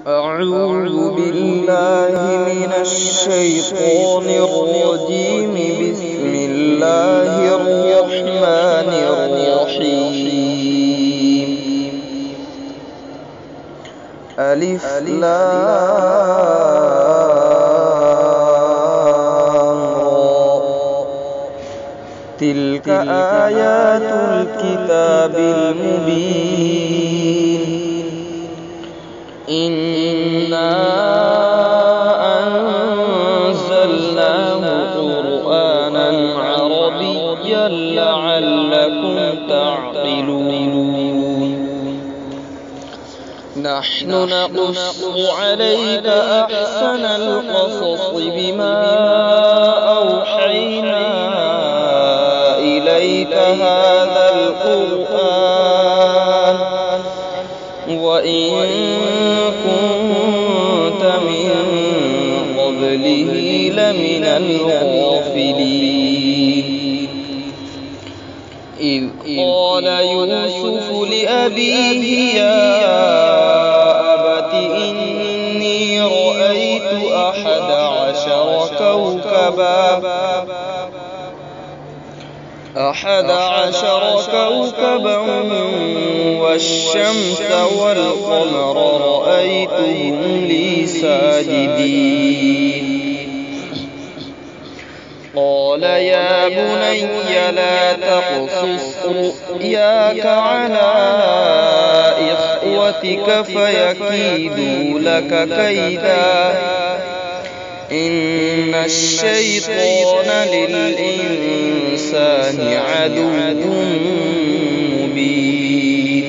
أعوذ بالله من الشيطان الرجيم. بسم الله الرحمن الرحيم. ألف لام را. تلك آيات الكتاب المبين. إنا أنزلناه قرآنا عربيا لعلكم تعقلون. نحن نقص عليك أحسن القصص بما أوحينا إليك هذا القرآن وإن كنت من قبله لمن الغافلين. إذ قال يوسف لأبيه يا أبت إني رأيت 11 كوكبا والشمس والقمر رأيتهم لي ساجدين. قال يا بني لا تقصص رؤياك على إخوتك فيكيدوا لك كيدا إن الشيطان للإنسان عدو مبين.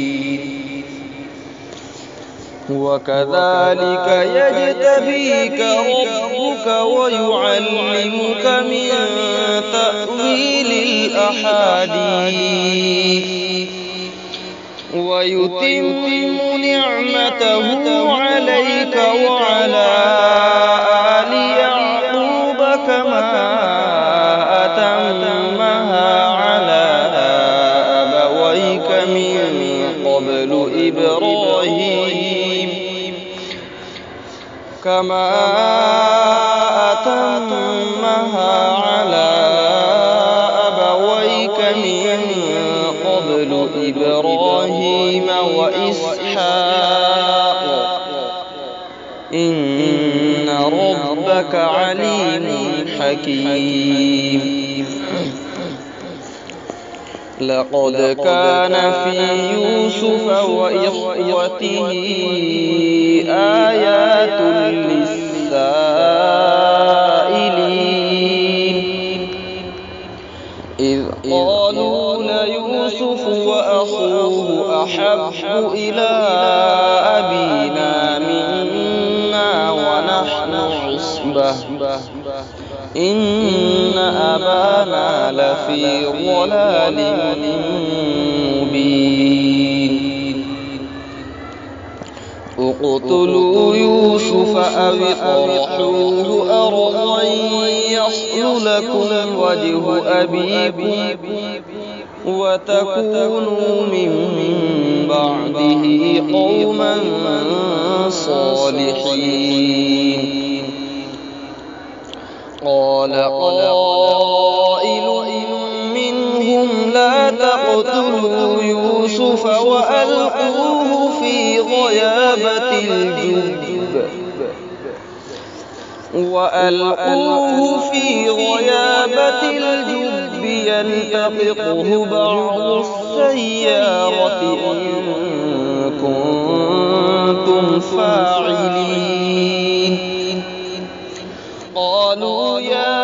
وكذلك يجتبيك ربك ويعلمك من تأويل الأحاديث ويتم نعمته عليك وعلى آل يعقوب كما أتمها على أبويك من قبل إبراهيم وإسحاق إن ربك عليم حكيم. لقد كان في يوسف وإخوته آيات للسائلين. إذ قالوا ليوسف وأخوه أحب إلى أبينا منا ونحن عصبة إن أبانا لفي ضلال مبين. اقتلوا يوسف أو اطرحوه أرضا يصل لكم وجه أبيكم وتكونوا من بعده قوما صالحين. قال قائل منهم لا تقتلوا يوسف وألقوه في غيابة الجب يلتقطه بعض السيارة إن كنتم فاعلين. قالوا يا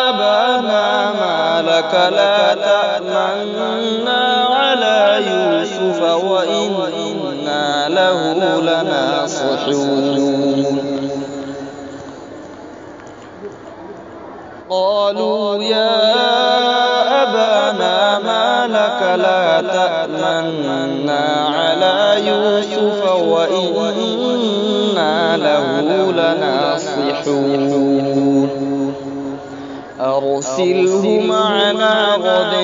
أبانا ما لك لا تأمنا على يوسف وإنا له لناصحون. قالوا يا أبانا ما لك لا تأمنا على يوسف وإنا له لناصحون. أرسله معنا غدا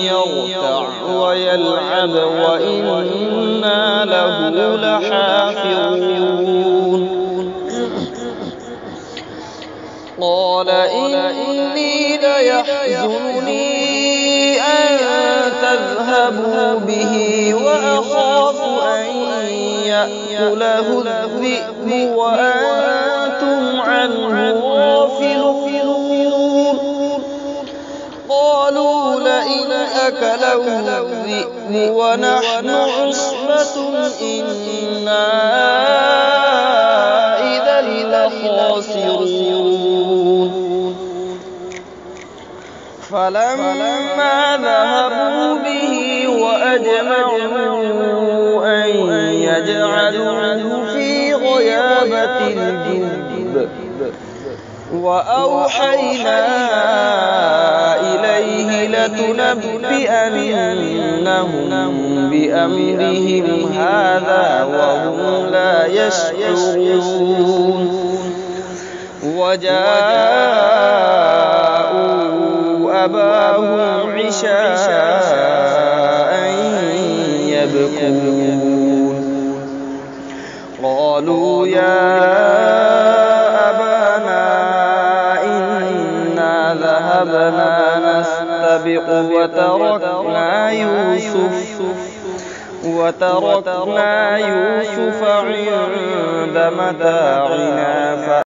يرتع ويلعب وإنا له لحافظون. قال إني ليحزنني أن تذهبوا به وأخاف أن يأكله الذئب وأنتم عنه غافلون قالوا لئن أكله الذئب ونحن عصبة إنا إذا لخاسرون فلما ذهبوا به وأجمعوا أن يجعلوه في غيابة الجب وأوحينا إليه لتنبئنهم بأمرهم هذا وهم لا يشعرون وجاءوا أباهم عشاء يبكون قالوا يا أبانا إنا ذهبنا نستبق وتركنا يوسف عند متاعنا